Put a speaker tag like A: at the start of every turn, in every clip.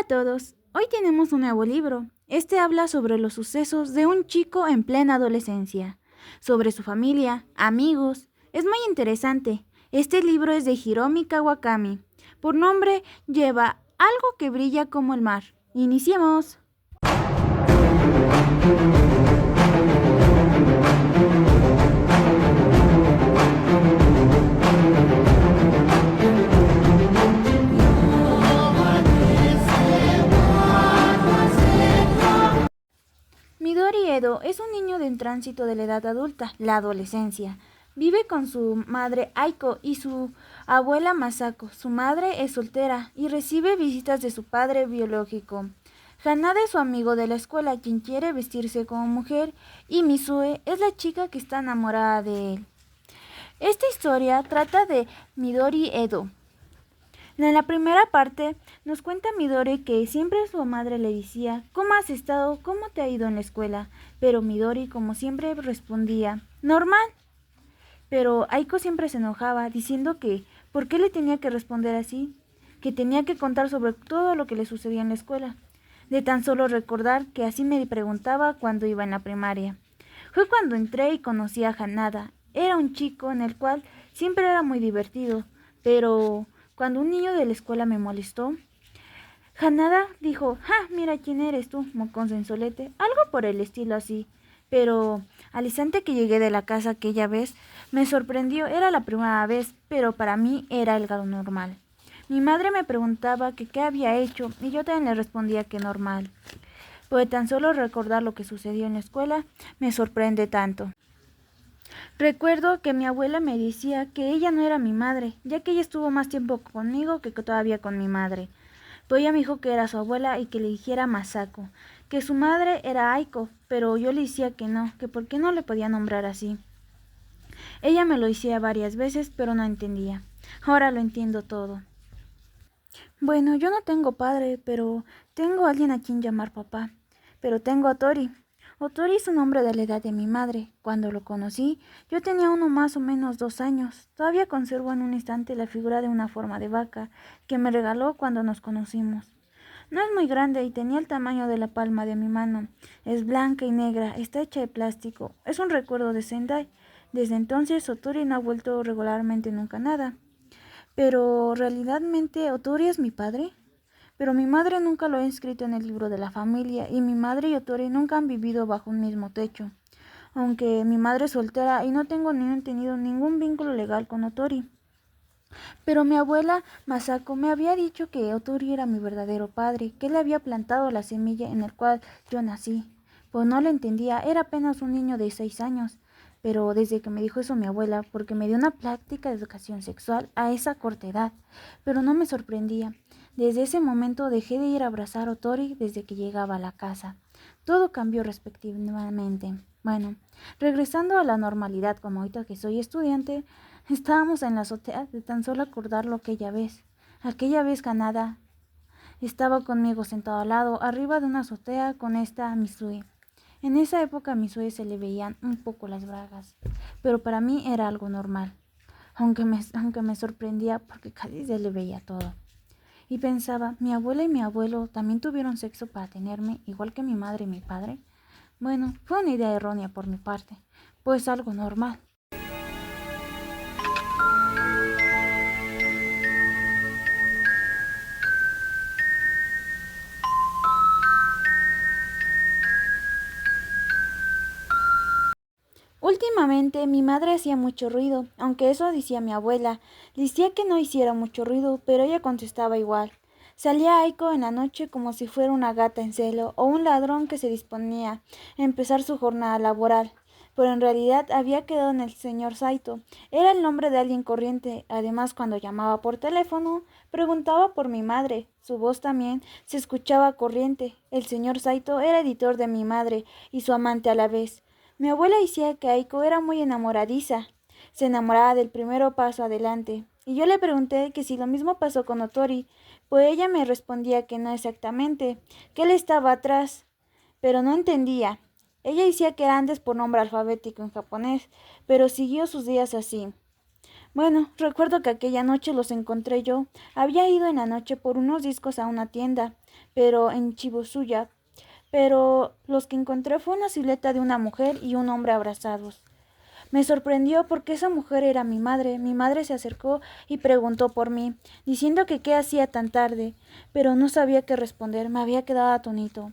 A: todos, hoy tenemos un nuevo libro. Este habla sobre los sucesos de un chico en plena adolescencia, sobre su familia, amigos. Es muy interesante. Este libro es de Hiromi Kawakami. Por nombre lleva Algo que brilla como el mar. Iniciemos. Midori Edo es un niño en tránsito de la edad adulta, la adolescencia. Vive con su madre Aiko y su abuela Masako. Su madre es soltera y recibe visitas de su padre biológico. Hanada es su amigo de la escuela, quien quiere vestirse como mujer, y Misue es la chica que está enamorada de él. Esta historia trata de Midori Edo. En la primera parte nos cuenta Midori que siempre su madre le decía ¿cómo has estado? ¿Cómo te ha ido en la escuela? Pero Midori como siempre respondía normal. Pero Aiko siempre se enojaba diciendo que ¿por qué le tenía que responder así? Que tenía que contar sobre todo lo que le sucedía en la escuela. De tan solo recordar que así me preguntaba cuando iba en la primaria. Fue cuando entré y conocí a Hanada. Era un chico en el cual siempre era muy divertido, pero cuando un niño de la escuela me molestó, Hanada dijo, mira quién eres tú, mocón sensolete, algo por el estilo así. Pero al instante que llegué de la casa aquella vez, me sorprendió, era la primera vez, pero para mí era algo normal. Mi madre me preguntaba que qué había hecho y yo también le respondía que normal. Pues tan solo recordar lo que sucedió en la escuela me sorprende tanto. Recuerdo que mi abuela me decía que ella no era mi madre, ya que ella estuvo más tiempo conmigo que todavía con mi madre. Pues ella me dijo que era su abuela y que le dijera Masako, que su madre era Aiko, pero yo le decía que no, que por qué no le podía nombrar así. Ella me lo decía varias veces, pero no entendía. Ahora lo entiendo todo. Bueno, yo no tengo padre, pero tengo a alguien a quien llamar papá. Pero tengo a Tori. Otori es un hombre de la edad de mi madre. Cuando lo conocí, yo tenía uno más o menos 2 años. Todavía conservo en un instante la figura de una forma de vaca que me regaló cuando nos conocimos. No es muy grande y tenía el tamaño de la palma de mi mano. Es blanca y negra, está hecha de plástico. Es un recuerdo de Sendai. Desde entonces, Otori no ha vuelto regularmente nunca nada. Pero, ¿realmente Otori es mi padre? Pero mi madre nunca lo ha inscrito en el libro de la familia y mi madre y Otori nunca han vivido bajo un mismo techo. Aunque mi madre es soltera y no tengo ni tenido ningún vínculo legal con Otori. Pero mi abuela Masako me había dicho que Otori era mi verdadero padre, que él había plantado la semilla en la cual yo nací. Pues no lo entendía, era apenas un niño de 6 años. Pero desde que me dijo eso mi abuela, porque me dio una práctica de educación sexual a esa corta edad, pero no me sorprendía. Desde ese momento dejé de ir a abrazar a Otori desde que llegaba a la casa. Todo cambió respectivamente. Bueno, regresando a la normalidad como ahorita que soy estudiante, estábamos en la azotea de tan solo acordarlo aquella vez. Aquella vez Hanada estaba conmigo sentado al lado, arriba de una azotea con esta Misui. En esa época a Misui se le veían un poco las bragas, pero para mí era algo normal, aunque me sorprendía porque casi se le veía todo. Y pensaba, ¿mi abuela y mi abuelo también tuvieron sexo para tenerme, igual que mi madre y mi padre? Bueno, fue una idea errónea por mi parte, pues algo normal. Últimamente mi madre hacía mucho ruido, aunque eso decía mi abuela. Decía que no hiciera mucho ruido, pero ella contestaba igual. Salía Aiko en la noche como si fuera una gata en celo o un ladrón que se disponía a empezar su jornada laboral. Pero en realidad había quedado en el señor Saito. Era el nombre de alguien corriente. Además, cuando llamaba por teléfono, preguntaba por mi madre. Su voz también se escuchaba corriente. El señor Saito era editor de mi madre y su amante a la vez. Mi abuela decía que Aiko era muy enamoradiza. Se enamoraba del primero paso adelante. Y yo le pregunté que si lo mismo pasó con Otori, pues ella me respondía que no exactamente, que él estaba atrás, pero no entendía. Ella decía que era antes por nombre alfabético en japonés, pero siguió sus días así. Bueno, recuerdo que aquella noche los encontré yo. Había ido en la noche por unos discos a una tienda, pero en Chibusuya, pero los que encontré fue una silueta de una mujer y un hombre abrazados. Me sorprendió porque esa mujer era mi madre. Mi madre se acercó y preguntó por mí, diciendo que qué hacía tan tarde, pero no sabía qué responder, me había quedado atónito.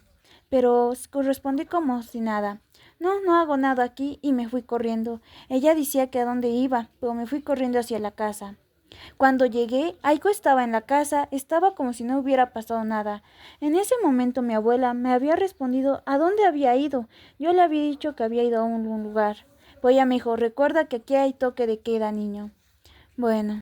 A: Pero respondí como si nada. No, no hago nada aquí y me fui corriendo. Ella decía que a dónde iba, pero me fui corriendo hacia la casa. Cuando llegué, Aiko estaba en la casa, estaba como si no hubiera pasado nada. En ese momento mi abuela me había respondido a dónde había ido. Yo le había dicho que había ido a un lugar. Pues ella me dijo, recuerda que aquí hay toque de queda, niño. Bueno.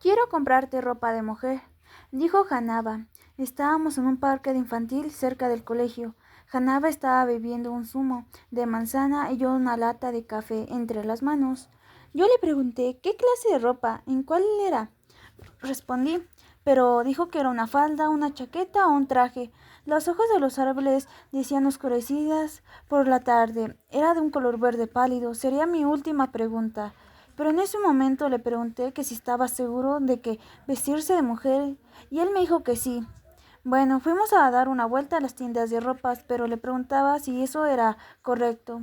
A: Quiero comprarte ropa de mujer, dijo Hanaba. Estábamos en un parque de infantil cerca del colegio. Hanaba estaba bebiendo un zumo de manzana y yo una lata de café entre las manos. Yo le pregunté qué clase de ropa, en cuál era. Respondí, pero dijo que era una falda, una chaqueta o un traje. Las hojas de los árboles decían oscurecidas por la tarde. Era de un color verde pálido. Sería mi última pregunta. Pero en ese momento le pregunté que si estaba seguro de que vestirse de mujer, y él me dijo que sí. Bueno, fuimos a dar una vuelta a las tiendas de ropas, pero le preguntaba si eso era correcto.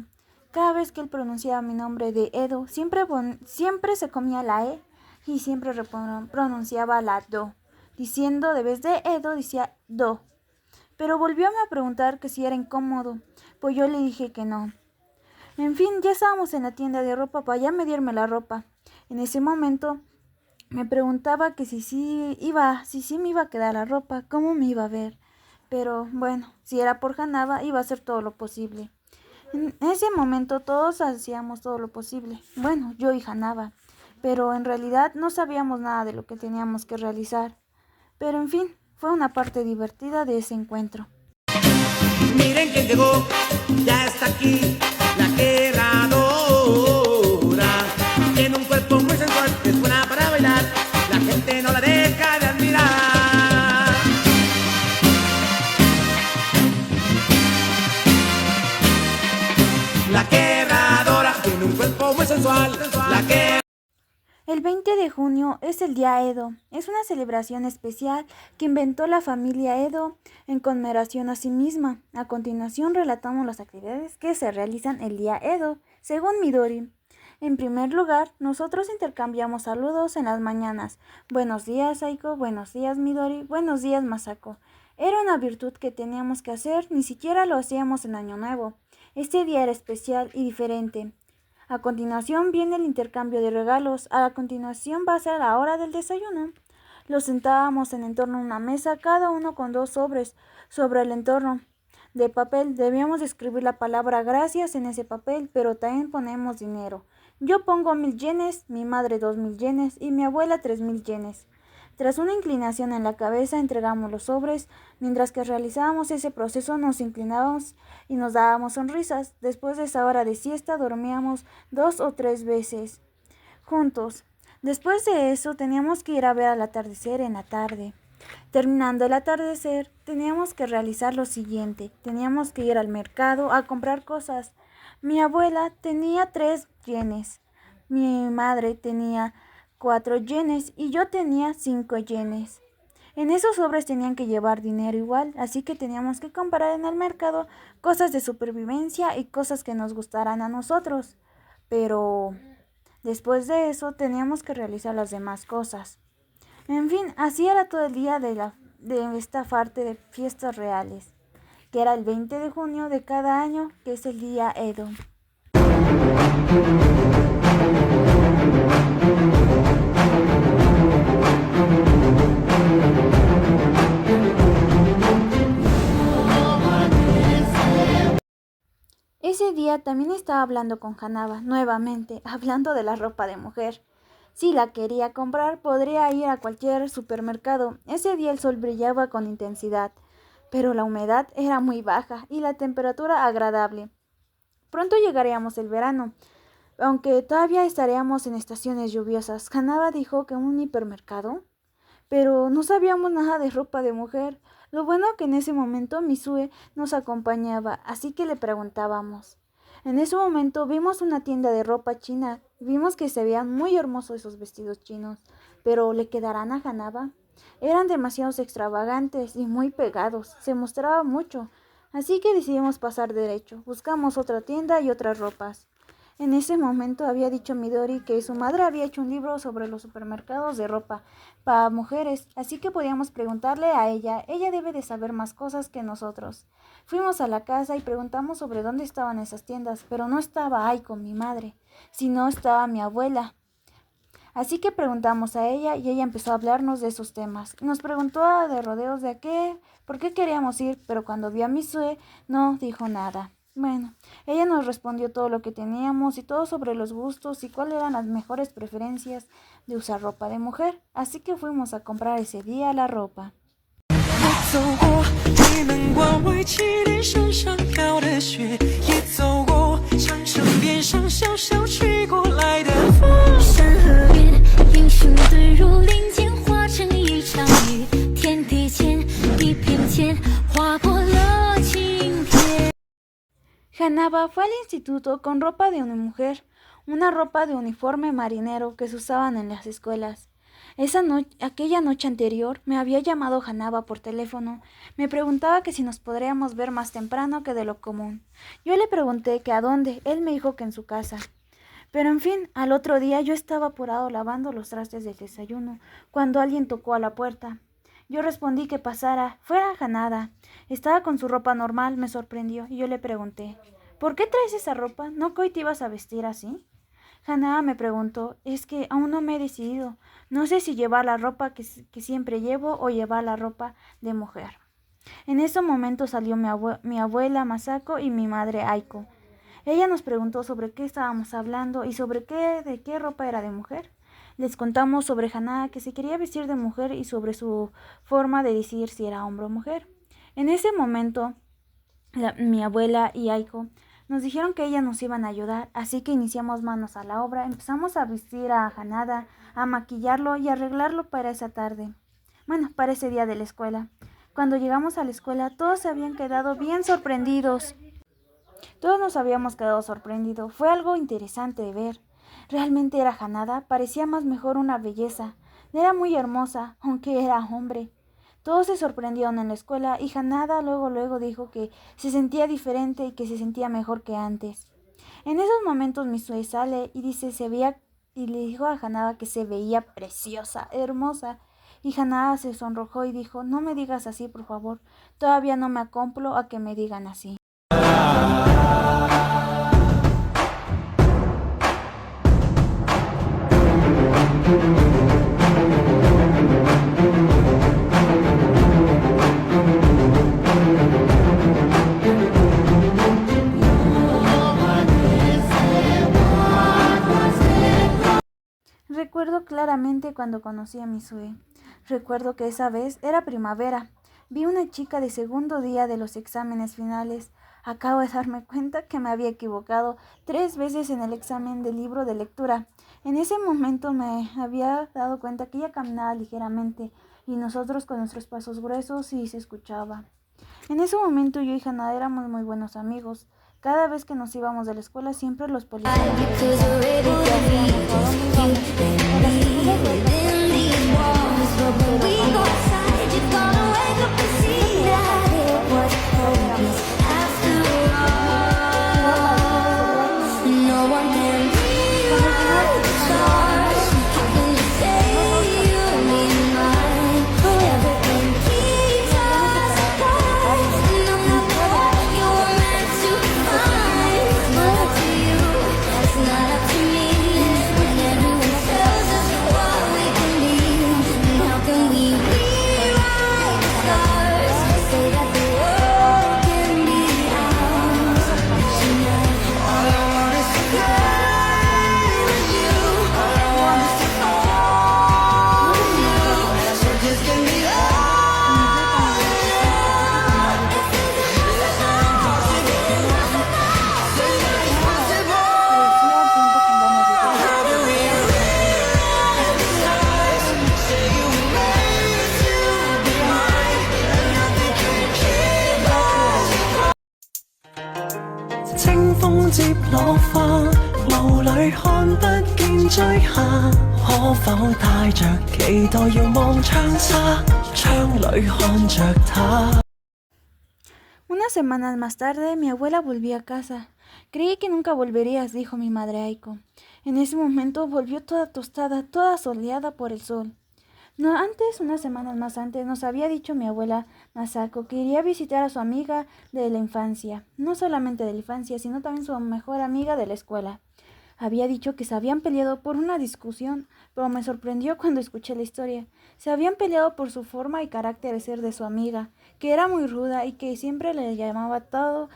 A: Cada vez que él pronunciaba mi nombre de Edo, siempre se comía la E y siempre pronunciaba la Do, diciendo de vez de Edo decía Do. Pero volvió a preguntar que si era incómodo, pues yo le dije que no. En fin, ya estábamos en la tienda de ropa para ya medirme la ropa. En ese momento me preguntaba que si sí me iba a quedar la ropa, cómo me iba a ver. Pero bueno, si era por Hanaba, iba a hacer todo lo posible. En ese momento todos hacíamos todo lo posible. Bueno, yo y Hanaba. Pero en realidad no sabíamos nada de lo que teníamos que realizar. Pero en fin, fue una parte divertida de ese encuentro.
B: Miren quién llegó, ya está aquí, la Quebradora. Tiene un cuerpo muy sensual, es buena para bailar, la gente no la deja de admirar. La Quebradora tiene un cuerpo muy sensual, la que...
A: El 20 de junio es el Día Edo. Es una celebración especial que inventó la familia Edo en conmemoración a sí misma. A continuación relatamos las actividades que se realizan el Día Edo, según Midori. En primer lugar, nosotros intercambiamos saludos en las mañanas. Buenos días, Aiko. Buenos días, Midori. Buenos días, Masako. Era una virtud que teníamos que hacer, ni siquiera lo hacíamos en Año Nuevo. Este día era especial y diferente. A continuación viene el intercambio de regalos. A continuación va a ser la hora del desayuno. Los sentábamos en torno a una mesa, cada uno con 2 sobres sobre el entorno de papel. Debíamos escribir la palabra gracias en ese papel, pero también ponemos dinero. Yo pongo 1000 yenes, mi madre 2000 yenes y mi abuela 3000 yenes. Tras una inclinación en la cabeza entregamos los sobres. Mientras que realizábamos ese proceso nos inclinábamos y nos dábamos sonrisas. Después de esa hora de siesta dormíamos 2 o 3 veces juntos. Después de eso teníamos que ir a ver al atardecer en la tarde. Terminando el atardecer teníamos que realizar lo siguiente. Teníamos que ir al mercado a comprar cosas. Mi abuela tenía 3 yenes. Mi madre tenía 4 yenes y yo tenía 5 yenes. En esos sobres tenían que llevar dinero igual, así que teníamos que comprar en el mercado cosas de supervivencia y cosas que nos gustaran a nosotros. Pero después de eso teníamos que realizar las demás cosas. En fin, así era todo el día de esta parte de fiestas reales, que era el 20 de junio de cada año, que es el día Edo. Ese día también estaba hablando con Hanaba, nuevamente, hablando de la ropa de mujer. Si la quería comprar, podría ir a cualquier supermercado. Ese día el sol brillaba con intensidad, pero la humedad era muy baja y la temperatura agradable. Pronto llegaríamos el verano. aunque todavía estaríamos en estaciones lluviosas. Hanaba dijo que un hipermercado, pero no sabíamos nada de ropa de mujer. Lo bueno que en ese momento Misue nos acompañaba, así que le preguntábamos. En ese momento vimos una tienda de ropa china y vimos que se veían muy hermosos esos vestidos chinos, pero ¿le quedarán a Hanaba? Eran demasiados extravagantes y muy pegados, se mostraba mucho, así que decidimos pasar derecho. Buscamos otra tienda y otras ropas. En ese momento había dicho Midori que su madre había hecho un libro sobre los supermercados de ropa para mujeres, así que podíamos preguntarle a ella. Ella debe de saber más cosas que nosotros. Fuimos a la casa y preguntamos sobre dónde estaban esas tiendas, pero no estaba Aiko, mi madre, sino estaba mi abuela. Así que preguntamos a ella y ella empezó a hablarnos de esos temas. Nos preguntó de rodeos de por qué queríamos ir, pero cuando vio a Misue no dijo nada. Bueno, ella nos respondió todo lo que teníamos y todo sobre los gustos y cuáles eran las mejores preferencias de usar ropa de mujer. Así que fuimos a comprar ese día la ropa. Hanaba fue al instituto con ropa de una mujer, una ropa de uniforme marinero que se usaban en las escuelas. Aquella noche anterior me había llamado Hanaba por teléfono. Me preguntaba que si nos podríamos ver más temprano que de lo común. Yo le pregunté que a dónde. Él me dijo que en su casa. Pero en fin, al otro día yo estaba apurado lavando los trastes del desayuno cuando alguien tocó a la puerta. Yo respondí que pasara. Fuera Hanada. Estaba con su ropa normal, me sorprendió y yo le pregunté, ¿por qué traes esa ropa? ¿No que hoy te ibas a vestir así? Hanada me preguntó, es que aún no me he decidido. No sé si llevar la ropa que siempre llevo o llevar la ropa de mujer. En ese momento salió mi abuela Masako y mi madre Aiko. Ella nos preguntó sobre qué estábamos hablando y de qué ropa era de mujer. Les contamos sobre Hanada que se quería vestir de mujer y sobre su forma de decidir si era hombre o mujer. En ese momento, mi abuela y Aiko nos dijeron que ellas nos iban a ayudar, así que iniciamos manos a la obra. Empezamos a vestir a Hanada, a maquillarlo y arreglarlo para esa tarde. Bueno, para ese día de la escuela. Cuando llegamos a la escuela, todos se habían quedado bien sorprendidos. Todos nos habíamos quedado sorprendidos. Fue algo interesante de ver. Realmente era Hanada, parecía más mejor una belleza. Era muy hermosa, aunque era hombre. Todos se sorprendieron en la escuela y Hanada luego dijo que se sentía diferente y que se sentía mejor que antes. En esos momentos Misue sale y le dijo a Hanada que se veía preciosa, hermosa. Y Hanada se sonrojó y dijo, no me digas así, por favor. Todavía no me acomplo a que me digan así. Recuerdo claramente cuando conocí a Misue. Recuerdo que esa vez era primavera. Vi una chica de segundo día de los exámenes finales. Acabo de darme cuenta que me había equivocado 3 veces en el examen del libro de lectura. En ese momento me había dado cuenta que ella caminaba ligeramente y nosotros con nuestros pasos gruesos y se escuchaba. En ese momento yo y Hanada éramos muy buenos amigos. Cada vez que nos íbamos de la escuela siempre los policías
C: 清風接落花，霧裏看不見追下，可否帶着期待遙望長沙，窗裏看着她。
A: Unas semanas más tarde, mi abuela volvió a casa. Creí que nunca volverías, dijo mi madre Aiko. En ese momento volvió toda tostada, toda soleada por el sol. No, unas semanas más antes, nos había dicho mi abuela Masako que iría a visitar a su amiga de la infancia. No solamente de la infancia, sino también su mejor amiga de la escuela. Había dicho que se habían peleado por una discusión, pero me sorprendió cuando escuché la historia. Se habían peleado por su forma y carácter de ser de su amiga, que era muy ruda y que siempre le llamaba todo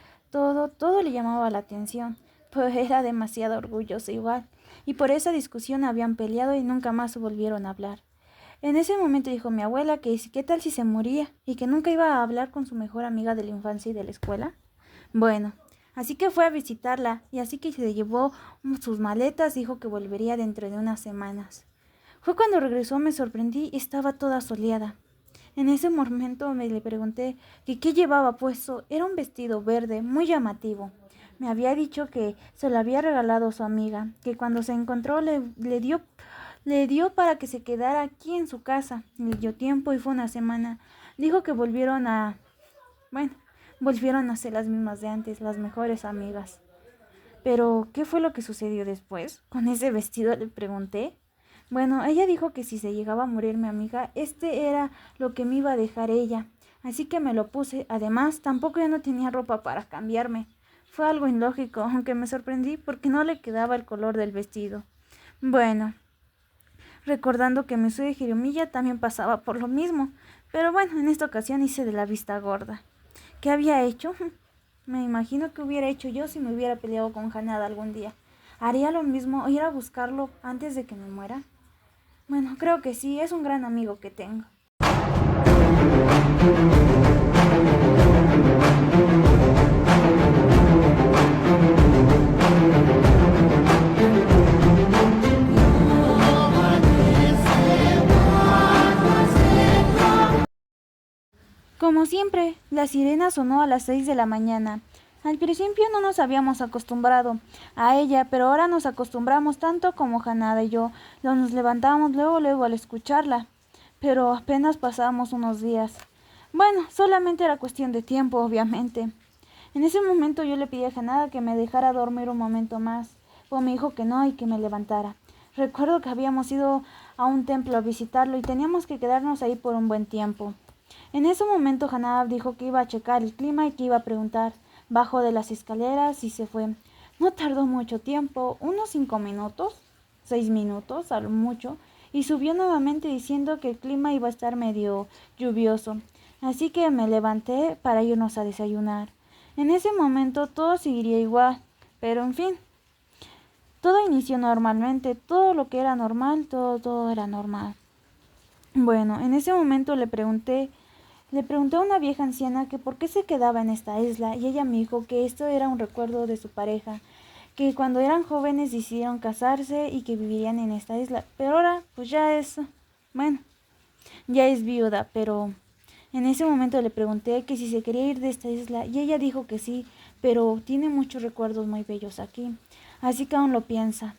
A: le llamaba la atención, pues era demasiado orgullosa igual, y por esa discusión habían peleado y nunca más volvieron a hablar. En ese momento dijo mi abuela que qué tal si se moría y que nunca iba a hablar con su mejor amiga de la infancia y de la escuela. Bueno, así que fue a visitarla y así que se llevó sus maletas, dijo que volvería dentro de unas semanas. Fue cuando regresó, me sorprendí y estaba toda soleada. En ese momento le pregunté que qué llevaba puesto. Era un vestido verde muy llamativo. Me había dicho que se lo había regalado su amiga, que cuando se encontró le dio para que se quedara aquí en su casa. Le dio tiempo y fue una semana. Dijo que volvieron a ser las mismas de antes, las mejores amigas. Pero, ¿qué fue lo que sucedió después? ¿Con ese vestido?, le pregunté. Bueno, ella dijo que si se llegaba a morir mi amiga, era lo que me iba a dejar ella. Así que me lo puse. Además, tampoco ya no tenía ropa para cambiarme. Fue algo ilógico, aunque me sorprendí porque no le quedaba el color del vestido. Bueno, recordando que mi suegra Hiromiya también pasaba por lo mismo. Pero bueno, en esta ocasión hice de la vista gorda. ¿Qué había hecho? Me imagino que hubiera hecho yo si me hubiera peleado con Hanada algún día. ¿Haría lo mismo o ir a buscarlo antes de que me muera? Bueno, creo que sí, es un gran amigo que tengo. Como siempre, la sirena sonó a las 6 de la mañana. Al principio no nos habíamos acostumbrado a ella, pero ahora nos acostumbramos tanto como Hanada y yo. Nos levantamos luego al escucharla, pero apenas pasábamos unos días. Bueno, solamente era cuestión de tiempo, obviamente. En ese momento yo le pedí a Hanada que me dejara dormir un momento más, pero me dijo que no y que me levantara. Recuerdo que habíamos ido a un templo a visitarlo y teníamos que quedarnos ahí por un buen tiempo. En ese momento Hanada dijo que iba a checar el clima y que iba a preguntar. Bajó de las escaleras y se fue. No tardó mucho tiempo, unos 5 minutos, 6 minutos a lo mucho, y subió nuevamente diciendo que el clima iba a estar medio lluvioso. Así que me levanté para irnos a desayunar. En ese momento todo seguiría igual, pero en fin, todo inició normalmente, todo lo que era normal, todo era normal. Bueno, en ese momento le pregunté a una vieja anciana que por qué se quedaba en esta isla y ella me dijo que esto era un recuerdo de su pareja, que cuando eran jóvenes decidieron casarse y que vivirían en esta isla, pero ahora pues ya es viuda, pero en ese momento le pregunté que si se quería ir de esta isla y ella dijo que sí, pero tiene muchos recuerdos muy bellos aquí, así que aún lo piensa.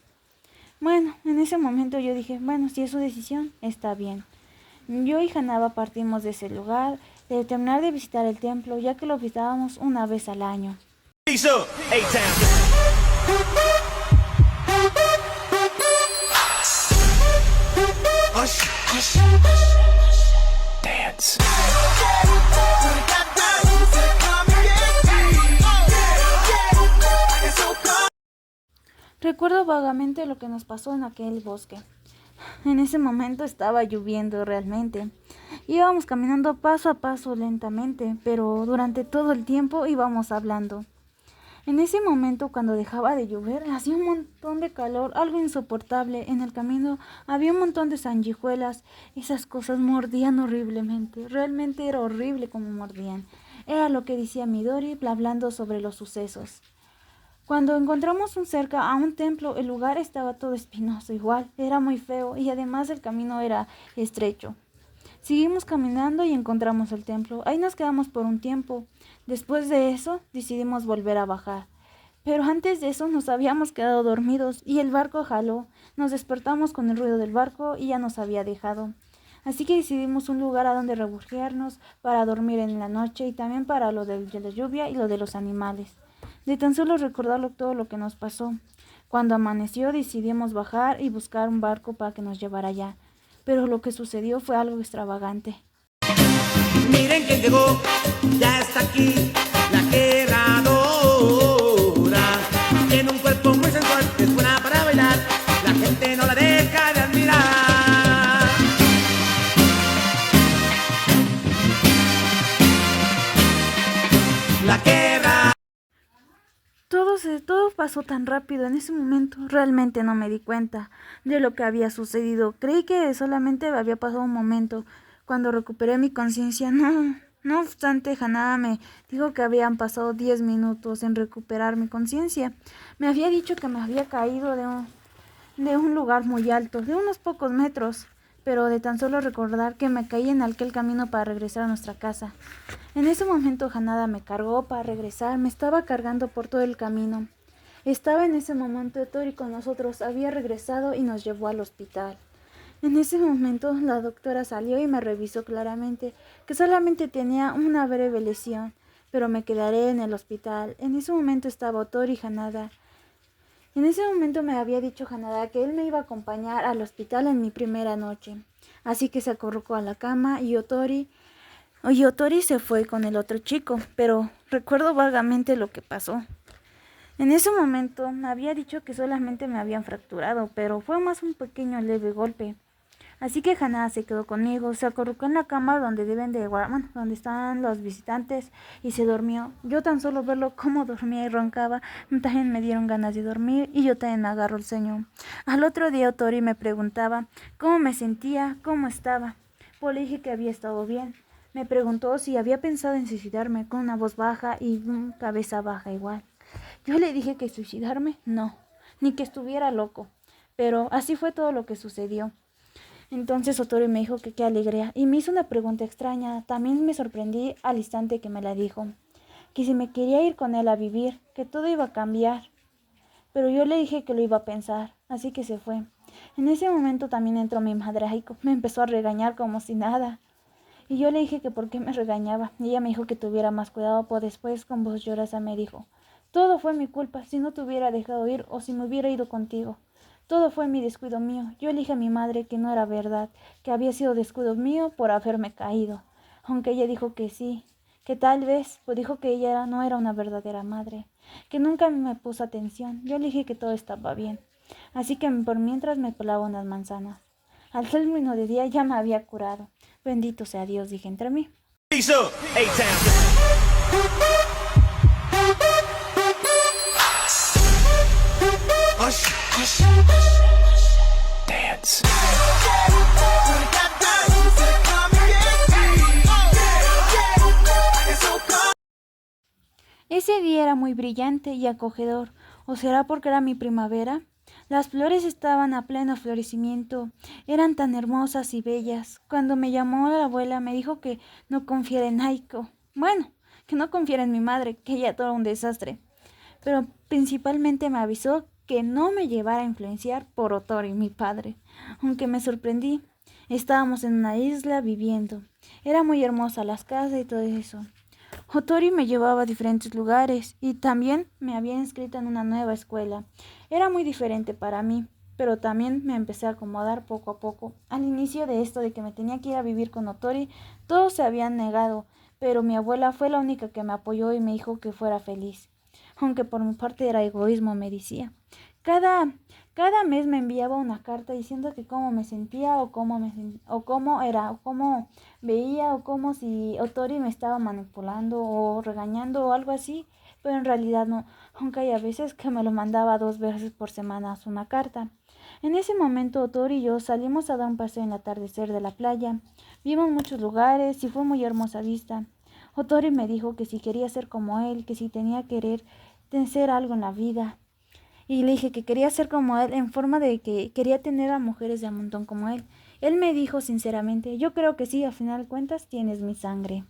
A: Bueno, en ese momento yo dije, bueno, si es su decisión, está bien. Yo y Hanaba partimos de ese lugar, de terminar de visitar el templo, ya que lo visitábamos una vez al año.
C: Dance.
A: Recuerdo vagamente lo que nos pasó en aquel bosque. En ese momento estaba lloviendo realmente. Íbamos caminando paso a paso lentamente, pero durante todo el tiempo íbamos hablando. En ese momento, cuando dejaba de llover, hacía un montón de calor, algo insoportable. En el camino había un montón de sanguijuelas. Esas cosas mordían horriblemente. Realmente era horrible como mordían. Era lo que decía Midori hablando sobre los sucesos. Cuando encontramos cerca a un templo, el lugar estaba todo espinoso igual, era muy feo y además el camino era estrecho. Seguimos caminando y encontramos el templo. Ahí nos quedamos por un tiempo. Después de eso, decidimos volver a bajar. Pero antes de eso nos habíamos quedado dormidos y el barco jaló. Nos despertamos con el ruido del barco y ya nos había dejado. Así que decidimos un lugar a donde refugiarnos para dormir en la noche y también para lo de la lluvia y lo de los animales. De tan solo recordarlo todo lo que nos pasó. Cuando amaneció decidimos bajar y buscar un barco para que nos llevara allá. Pero lo que sucedió fue algo extravagante.
B: Miren quién llegó, ya está aquí, la guerradora. Tiene un cuerpo muy sensual, es buena para bailar, la gente no la deja de admirar. La guerra.
A: Todo pasó tan rápido en ese momento. Realmente no me di cuenta de lo que había sucedido. Creí que solamente había pasado un momento. Cuando recuperé mi conciencia, no obstante, Hanada me dijo que habían pasado 10 minutos en recuperar mi conciencia. Me había dicho que me había caído de un lugar muy alto, de unos pocos metros, pero de tan solo recordar que me caí en aquel camino para regresar a nuestra casa. En ese momento Hanada me cargó para regresar, me estaba cargando por todo el camino. Estaba en ese momento Tori con nosotros, había regresado y nos llevó al hospital. En ese momento la doctora salió y me revisó claramente que solamente tenía una breve lesión, pero me quedaré en el hospital. En ese momento estaba Tori y Hanada. En ese momento me había dicho Hanada que él me iba a acompañar al hospital en mi primera noche. Así que se acurrucó a la cama y Otori se fue con el otro chico, pero recuerdo vagamente lo que pasó. En ese momento me había dicho que solamente me habían fracturado, pero fue más un pequeño leve golpe. Así que Hanada se quedó conmigo, se acurrucó en la cama donde donde están los visitantes y se durmió. Yo tan solo verlo cómo dormía y roncaba, también me dieron ganas de dormir y yo también me agarro el sueño. Al otro día Tori me preguntaba cómo me sentía, cómo estaba. Pues le dije que había estado bien. Me preguntó si había pensado en suicidarme con una voz baja y cabeza baja igual. Yo le dije que suicidarme, no, ni que estuviera loco. Pero así fue todo lo que sucedió. Entonces Otori me dijo que qué alegría y me hizo una pregunta extraña. También me sorprendí al instante que me la dijo. Que si me quería ir con él a vivir, que todo iba a cambiar. Pero yo le dije que lo iba a pensar, así que se fue. En ese momento también entró mi madre Aiko. Me empezó a regañar como si nada. Y yo le dije que por qué me regañaba. Y ella me dijo que tuviera más cuidado, pues después con voz llorosa me dijo: todo fue mi culpa, si no te hubiera dejado ir o si me hubiera ido contigo. Todo fue mi descuido mío. Yo le dije a mi madre que no era verdad, que había sido descuido mío por haberme caído. Aunque ella dijo que sí, que tal vez, pues dijo que ella no era una verdadera madre, que nunca me puso atención. Yo le dije que todo estaba bien. Así que por mientras me pelaba unas manzanas. Al término de día ya me había curado. Bendito sea Dios, dije entre mí.
B: Peace up, A-Town.
C: Dance.
A: Ese día era muy brillante y acogedor, ¿o será porque era mi primavera? Las flores estaban a pleno florecimiento, eran tan hermosas y bellas. Cuando me llamó la abuela me dijo que no confiara en Aiko. Bueno, que no confiara en mi madre, que ella era un desastre. Pero principalmente me avisó que no me llevara a influenciar por Otori, mi padre. Aunque me sorprendí, estábamos en una isla viviendo. Era muy hermosa las casas y todo eso. Otori me llevaba a diferentes lugares y también me había inscrito en una nueva escuela. Era muy diferente para mí, pero también me empecé a acomodar poco a poco. Al inicio de esto de que me tenía que ir a vivir con Otori, todos se habían negado, pero mi abuela fue la única que me apoyó y me dijo que fuera feliz. Aunque por mi parte era egoísmo, me decía. Cada mes me enviaba una carta diciendo que cómo me sentía o cómo era, o cómo veía, o cómo si Otori me estaba manipulando o regañando o algo así, pero en realidad no, aunque hay a veces que me lo mandaba 2 veces por semana una carta. En ese momento Otori y yo salimos a dar un paseo en el atardecer de la playa. Vimos muchos lugares y fue muy hermosa vista. Otori me dijo que si quería ser como él, que si tenía querer ser algo en la vida. Y le dije que quería ser como él en forma de que quería tener a mujeres de a montón como él. Él me dijo sinceramente: yo creo que sí, al final de cuentas tienes mi sangre.